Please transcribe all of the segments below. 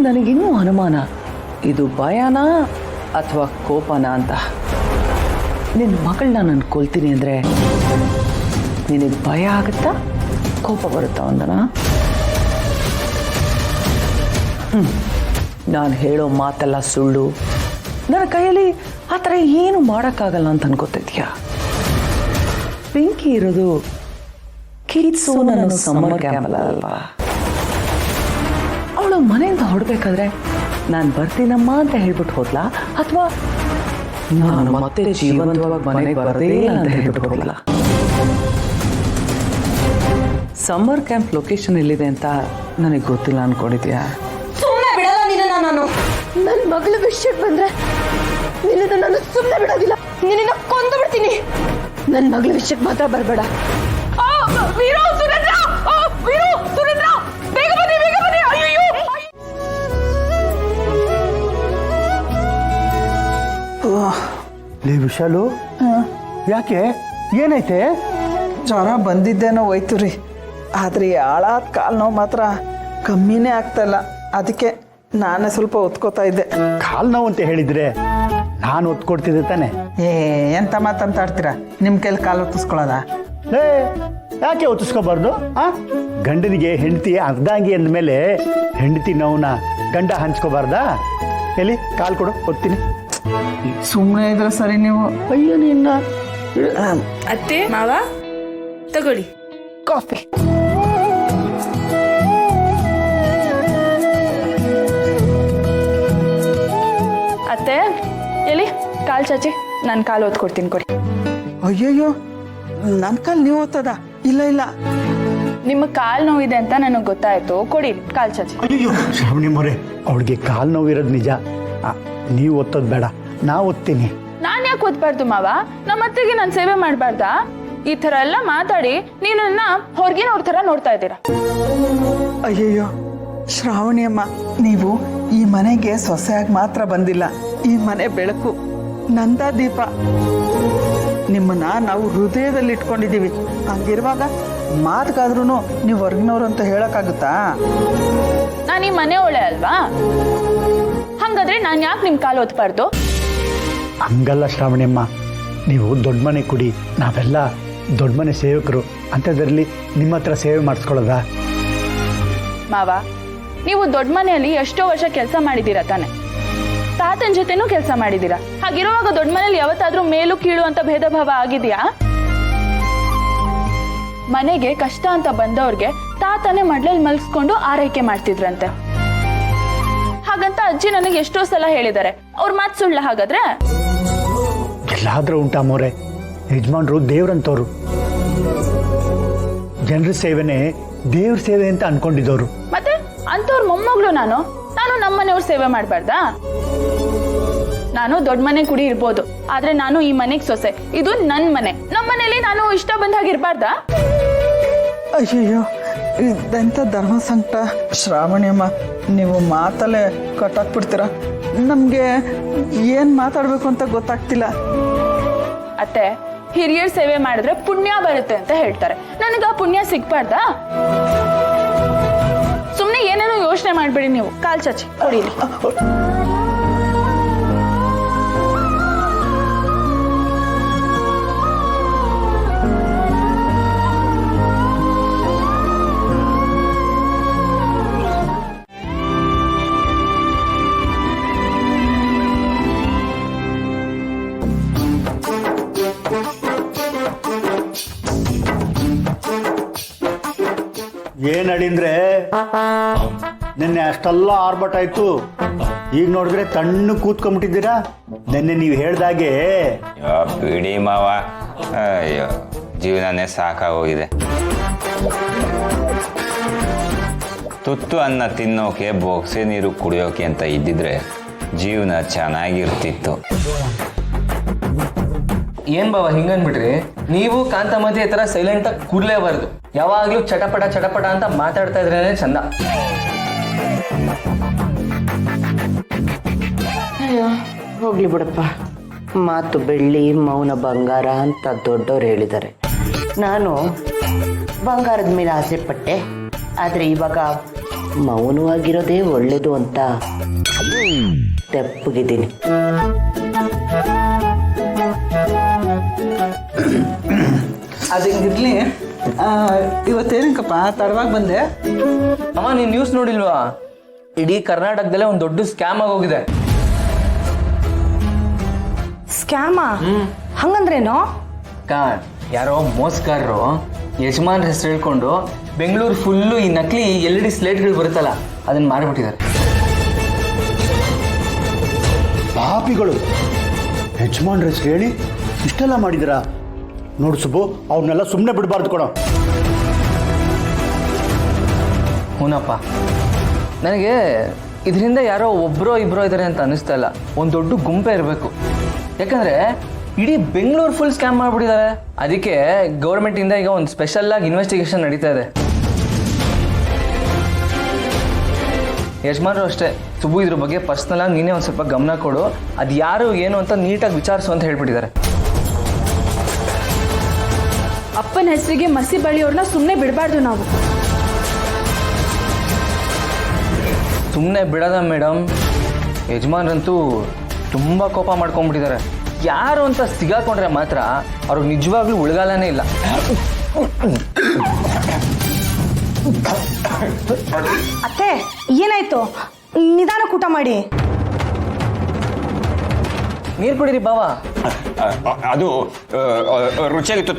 ನನಗಿನ್ನೂ ಅನುಮಾನ, ಇದು ಭಯನಾ ಅಥವಾ ಕೋಪನ ಅಂತ. ನಿನ್ನ ಮಗಳನ್ನ ನಾನು ಕೊಲ್ತೀನಿ ಅಂದರೆ ನಿನಗೆ ಭಯ ಆಗುತ್ತಾ, ಕೋಪ ಬರುತ್ತಾ ಒಂದನ? ನಾನು ಹೇಳೋ ಮಾತೆಲ್ಲ ಸುಳ್ಳು, ನನ್ನ ಕೈಯಲ್ಲಿ ಆ ಥರ ಏನು ಮಾಡೋಕ್ಕಾಗಲ್ಲ ಅಂತ ಅನ್ಕೋತಿದ್ಯಾ? ಬೆಂಕಿ ಇರೋದು ಕಿಡ್ಸು ನನ್ನ ಸಮ್ಮರ್ ಕ್ಯಾಂಪ್ ಅಲ್ವಾ? ಅವಳು ಮನೆಯಿಂದ ಹೊರಡ್ಬೇಕಾದ್ರೆ ನಾನು ಬರ್ತೀನಮ್ಮ ಅಂತ ಹೇಳ್ಬಿಟ್ಟು ಹೋದ್ಲಾ, ಅಥವಾ ನಾನು ಮತ್ತೆ ಜೀವಂತವಾಗಿ ಮನೆಗೆ ಬರದೇ ಇಲ್ಲ ಅಂತ ಹೇಳ್ಬಿಟ್ಟು ಹೋಗ್ಲಾ? ಸಮ್ಮರ್ ಕ್ಯಾಂಪ್ ಲೊಕೇಶನ್ ಎಲ್ಲಿದೆ ಅಂತ ನನಗೆ ಗೊತ್ತಿಲ್ಲ ಅನ್ಕೊಂಡಿದ್ಯಾ? ಸುಮ್ಮನೆ ಬಿಡಲ್ಲ ನಿನ್ನ. ನಾನು ನನ್ನ ಮಗಳ ವಿಷಯಕ್ಕೆ ಬಂದ್ರೆ ನಿನ್ನ ನಾನು ಸುಮ್ಮನೆ ಬಿಡೋದಿಲ್ಲ. ನಿನ್ನ ಕೊಂದು ಬಿಡ್ತೀನಿ. ನನ್ನ ಮಗಳ ವಿಷಯಕ್ಕೆ ಮಾತ್ರ ಬರಬೇಡ. ವೀರು, ಸುರೇಂದ್ರ, ವೀರು, ಸುರೇಂದ್ರ, ಬೇಗ ಬನ್ನಿ, ಬೇಗ ಬನ್ನಿ. ಅಯ್ಯೋ ಲೇ ವಿಶಾಲು, ಯಾಕೆ, ಏನೈತೆ? ಜ್ವರ ಬಂದಿದ್ದೇನೋ ಹೋಯ್ತು ರೀ, ಆದರೆ ಆಳಾದ ಕಾಲು ನೋವು ಮಾತ್ರ ಕಮ್ಮಿನೇ ಆಗ್ತಾಯಿಲ್ಲ. ಅದಕ್ಕೆ ನಾನೇ ಸ್ವಲ್ಪ ಒತ್ಕೋತಾ ಇದ್ದೆ. ಕಾಲು ನೋವು ಅಂತ ಹೇಳಿದ್ರೆ ನಾನು ಒತ್ಕೊಡ್ತಿದ್ದೆ ತಾನೆ. ಎಂತ ಮಾತಾಡ್ತೀರಾ? ನಿಮ್ಮ ಕೈಲಿ ಕಾಲು ಒತ್ತಿಸ್ಕೊಳ್ಳೋದ? ಲೇ, ಯಾಕೆ ಒತ್ತಿಸ್ಕೋಬಾರ್ದು? ಗಂಡನಿಗೆ ಹೆಂಡತಿ ಅರ್ಧಾಂಗಿ ಅಂದಮೇಲೆ ಹೆಂಡತಿ ನೋವನ್ನ ಗಂಡ ಹಂಚ್ಕೋಬಾರ್ದಾ? ಎಲ್ಲಿ ಕಾಲು ಕೊಡು, ಒತ್ತೀನಿ. ಸುಮ್ಮನೆ ಇದ್ರೆ ಸರಿ ನೀವು. ಅಯ್ಯೋ ನಿನ್ನ. ಅತ್ತೆ, ಮಾವ, ತಗೊಳ್ಳಿ ಕಾಫಿ. ಅತ್ತೆ, ಎಲ್ಲಿ ಕಾಲು ಚಾಚಿ, ನಾನು ಕಾಲು ಓದ್ಕೊಡ್ತೀನಿ, ಕೊಡಿ. ಅಯ್ಯಯ್ಯೋ, ನನ್ನ ಕಾಲು ನೀವು ಓದ್ತದ? ಇಲ್ಲ ಇಲ್ಲ, ನಿಮ್ಮ ಕಾಲು ನೋವಿದೆ ಅಂತ ನನಗೆ ಗೊತ್ತಾಯ್ತು, ಕೊಡಿ ಕಾಲು ಚಾಚಿ. ಅಯ್ಯೋ ಶ್ರಾವಣಿ ಮೊರೆ, ಅವಳಿಗೆ ಕಾಲು ನೋವಿರೋದು ನಿಜ. ನೀವು ಒತ್ತೋದು ಬೇಡ, ನಾ ಓದ್ತೀನಿ. ನಾನು ಯಾಕೆ ಓದ್ಬಾರ್ದು ಮಾವ? ನಮ್ಮ ಅತ್ತೆಗೆ ನಾನು ಸೇವೆ ಮಾಡಬಾರ್ದಾ? ಈ ಥರ ಎಲ್ಲ ಮಾತಾಡಿ ನೀವು ನನ್ನ ಹೊರಗಿನವ್ರ ಥರ ನೋಡ್ತಾ ಇದ್ದೀರಾ. ಅಯ್ಯಯ್ಯೋ ಶ್ರಾವಣಿ ಅಮ್ಮ, ನೀವು ಈ ಮನೆಗೆ ಸೊಸೆಯಾಗಿ ಮಾತ್ರ ಬಂದಿಲ್ಲ, ಈ ಮನೆ ಬೆಳಕು, ನಂದ ದೀಪ. ನಿಮ್ಮನ್ನ ನಾವು ಹೃದಯದಲ್ಲಿ ಇಟ್ಕೊಂಡಿದ್ದೀವಿ. ಹಂಗಿರುವಾಗ ಮಾತುಗಾದ್ರೂ ನೀವು ಹೊರಗಿನವ್ರು ಅಂತ ಹೇಳಕ್ಕಾಗುತ್ತಾ? ನಾನು ಈ ಮನೆ ಒಳ್ಳೆ ಅಲ್ವಾ? ಹಂಗಾದ್ರೆ ನಾನು ಯಾಕೆ ನಿಮ್ಮ ಕಾಲು ಓದ್ಬಾರ್ದು? ಹಂಗಲ್ಲ ಶ್ರಾವಣಿಯಮ್ಮ, ನೀವು ದೊಡ್ಡ ಮನೆ ಕುಡಿ, ನಾವೆಲ್ಲ ದೊಡ್ಡ ಮನೆ ಸೇವಕರು, ಅಂಥದ್ರಲ್ಲಿ ನಿಮ್ಮ ಹತ್ರ ಸೇವೆ ಮಾಡಿಸ್ಕೊಳ್ಳೋದಾ? ಮಾವ, ನೀವು ದೊಡ್ಡ ಮನೆಯಲ್ಲಿ ಎಷ್ಟೋ ವರ್ಷ ಕೆಲಸ ಮಾಡಿದ್ದೀರಾ ತಾನೆ, ತಾತನ ಜೊತೆನೂ ಕೆಲಸ ಮಾಡಿದ್ದೀರಾ. ಹಾಗಿರುವಾಗ ದೊಡ್ಡ ಮನೇಲಿ ಯಾವತ್ತಾದ್ರೂ ಮೇಲು ಕೀಳು ಅಂತ ಭೇದ ಭಾವ ಆಗಿದೆಯಾ? ಮನೆಗೆ ಕಷ್ಟ ಅಂತ ಬಂದವ್ರಿಗೆ ತಾತನೇ ಮಡ್ಲಲ್ಲಿ ಮಲ್ಸ್ಕೊಂಡು ಆರೈಕೆ ಮಾಡ್ತಿದ್ರಂತೆ. ಹಾಗಂತ ಅಜ್ಜಿ ನನಗೆ ಎಷ್ಟೋ ಸಲ ಹೇಳಿದ್ದಾರೆ. ಅವ್ರ ಮಾತು ಸುಳ್ಳ ಹಾಗಾದ್ರೆ? ಎಲ್ಲಾದ್ರೂ ಉಂಟಾ ಮೋರೆ, ಯಜಮಾನ್ರು ದೇವ್ರಂತವ್ರು, ಜನರ ಸೇವೆನೇ ದೇವ್ರ ಸೇವೆ ಅಂತ ಅನ್ಕೊಂಡಿದ್ದವ್ರು. ಮತ್ತೆ ಅಂತವ್ರ ಮೊಮ್ಮಗಳು ನಾನು ನಮ್ಮನೆಯವ್ರ ಸೇವೆ ಮಾಡಬಾರ್ದಾ? ನಾನು ದೊಡ್ಡ ಮನೆ ಕುಡಿ ಇರ್ಬೋದು, ಆದ್ರೆ ನಾನು ಈ ಮನೆಗೆ ಸೊಸೆ. ಇದು ನನ್ನ ಮನೆ, ನಮ್ಮ ಮನೇಲಿ ನಾನು ಇಷ್ಟ ಬಂದಾಗಿರ್ಬಾರ್ದಾ? ಅಯ್ಯಯ್ಯೋ, ಇದೆಂಥ ಧರ್ಮ ಸಂಕಟ ಶ್ರಾವಣಿಯಮ್ಮ. ನೀವು ಮಾತಲ್ಲೇ ಕಟ್ಟಾಕ್ಬಿಡ್ತೀರ. ನಮಗೆ ಏನು ಮಾತಾಡಬೇಕು ಅಂತ ಗೊತ್ತಾಗ್ತಿಲ್ಲ. ಅತ್ತೆ, ಹಿರಿಯರ ಸೇವೆ ಮಾಡಿದ್ರೆ ಪುಣ್ಯ ಬರುತ್ತೆ ಅಂತ ಹೇಳ್ತಾರೆ. ನನಗೆ ಆ ಪುಣ್ಯ ಸಿಗ್ಬಾರ್ದಾ? ಸುಮ್ಮನೆ ಏನೇನೋ ಯೋಚನೆ ಮಾಡಬೇಡಿ ನೀವು. ಕಾಲ್ ಚಾಚಿ ಕೊಡಿಲಿ. ಏನ್ ಅಡಿಂದ್ರೆ ನಿನ್ನೆ ಅಷ್ಟೆಲ್ಲ ಆರ್ಭಟ ಆಯ್ತು, ಈಗ ನೋಡಿದ್ರೆ ತಣ್ಣು ಕೂತ್ಕೊಂಡ್ಬಿಟ್ಟಿದ್ದೀರಾ. ನಿನ್ನೆ ನೀವು ಹೇಳ್ದಾಗೆ ಬಿಡಿ ಮಾವ, ಅಯ್ಯೋ ಜೀವನನೇ ಸಾಕಾಗೋಗಿದೆ. ತುತ್ತು ಅನ್ನ ತಿನ್ನೋಕೆ ಬೊಕ್ಸೆ ನೀರು ಕುಡಿಯೋಕೆ ಅಂತ ಇದ್ದಿದ್ರೆ ಜೀವನ ಚೆನ್ನಾಗಿರ್ತಿತ್ತು. ಏನ್ ಬಾವ ಹಿಂಗನ್ಬಿಟ್ರಿ? ನೀವು ಕಾಂತಮತಿ ಈ ತರ ಸೈಲೆಂಟ್ ಆಗಿ ಕೂರ್ಲೇಬಾರ್ದು. ಯಾವಾಗ್ಲೂ ಚಟಪಟ ಚಟಪಟ ಅಂತ ಮಾತಾಡ್ತಾ ಇದ್ರೇನೆ ಚಂದ. ಹೋಗ್ಲಿ ಬಿಡಪ್ಪ, ಮಾತು ಬೆಳ್ಳಿ ಮೌನ ಬಂಗಾರ ಅಂತ ದೊಡ್ಡವ್ರು ಹೇಳಿದ್ದಾರೆ. ನಾನು ಬಂಗಾರದ ಮೇಲೆ ಆಸೆ ಪಟ್ಟೆ, ಆದರೆ ಇವಾಗ ಮೌನವಾಗಿರೋದೇ ಒಳ್ಳೇದು ಅಂತ ತೆಪ್ಪಗಿದ್ದೀನಿ. ಅದು ಹಿಂಗಿರ್ಲಿ, ಇವತ್ತೇನಕ್ಕಪ್ಪ ತಡವಾಗಿ ಬಂದೆ? ಅಮ್ಮ ನೀನ್ ನ್ಯೂಸ್ ನೋಡಿಲ್ವಾ? ಇಡೀ ಕರ್ನಾಟಕದಲ್ಲೇ ಒಂದು ದೊಡ್ಡ ಸ್ಕ್ಯಾಮ್ ಆಗೋಗಿದೆ. ಸ್ಕ್ಯಾಮ ಹಂಗಂದ್ರೇನೋ? ಯಾರೋ ಮೋಸಗಾರರು ಯಜಮಾನ್ ಹೆಸರು ಹೇಳ್ಕೊಂಡು ಬೆಂಗಳೂರು ಫುಲ್ಲು ಈ ನಕಲಿ LED ಸ್ಲೇಟ್ಗಳು ಬರುತ್ತಲ್ಲ ಅದನ್ನ ಮಾರಿಬಿಟ್ಟಿದ್ದಾರೆ. ಪಾಪಿಗಳು ಯಜಮಾನ್ರ ಹೆಸರು ಹೇಳಿ ಇಷ್ಟೆಲ್ಲ ಮಾಡಿದಿರಾ? ನೋಡು ಸುಬ್ಬು, ಅವ್ರನ್ನೆಲ್ಲ ಸುಮ್ಮನೆ ಬಿಡಬಾರ್ದು ಕೊಡೋ. ಹೂನಪ್ಪ, ನನಗೆ ಇದರಿಂದ ಯಾರೋ ಒಬ್ಬರೋ ಇಬ್ಬರೋ ಇದ್ದಾರೆ ಅಂತ ಅನ್ನಿಸ್ತಾ ಇಲ್ಲ. ಒಂದು ದೊಡ್ಡ ಗುಂಪೇ ಇರಬೇಕು. ಯಾಕಂದರೆ ಇಡೀ ಬೆಂಗಳೂರು ಫುಲ್ ಸ್ಕ್ಯಾಮ್ ಮಾಡಿಬಿಟ್ಟಿದ್ದಾರೆ. ಅದಕ್ಕೆ ಗೌರ್ಮೆಂಟಿಂದ ಈಗ ಒಂದು ಸ್ಪೆಷಲ್ಲಾಗಿ ಇನ್ವೆಸ್ಟಿಗೇಷನ್ ನಡೀತಾ ಇದೆ. ಯಜಮಾನರು ಅಷ್ಟೇ, ಸುಬ್ಬು ಇದ್ರ ಬಗ್ಗೆ ಪರ್ಸ್ನಲಾಗಿ ನೀನೇ ಒಂದು ಸ್ವಲ್ಪ ಗಮನ ಕೊಡು, ಅದು ಯಾರು ಏನು ಅಂತ ನೀಟಾಗಿ ವಿಚಾರಿಸು ಅಂತ ಹೇಳ್ಬಿಟ್ಟಿದ್ದಾರೆ. ಅಪ್ಪನ ಹೆಸರಿಗೆ ಮಸಿ ಬಳಿಯೋರ್ನ ಸುಮ್ಮನೆ ಬಿಡಬಾರ್ದು ನಾವು. ಸುಮ್ಮನೆ ಬಿಡೋದ ಮೇಡಮ್? ಯಜಮಾನ್ರಂತೂ ತುಂಬ ಕೋಪ ಮಾಡ್ಕೊಂಡ್ಬಿಟ್ಟಿದ್ದಾರೆ. ಯಾರು ಅಂತ ಸಿಗಾಕೊಂಡ್ರೆ ಮಾತ್ರ ಅವ್ರಿಗೆ ನಿಜವಾಗ್ಲೂ ಉಳ್ಗಾಲನೇ ಇಲ್ಲ. ಅತ್ತೆ ಏನಾಯ್ತು? ನಿಧಾನ ಊಟ ಮಾಡಿ. ನೀರು ಕುಡೀರಿ ಬಾವ. ಅದು ರುಚಿಯಾಗಿತ್ತು.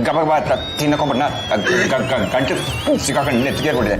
ಗಬ ತಿನ್ನಕೊಂಡ್ಬಿಟ್ನ ಗಂಟು ಸಿಕ್ಕಾಕೊಂಡು ನೆತ್ತಿಗೆ ಕೊಟ್ಟಿದೆ.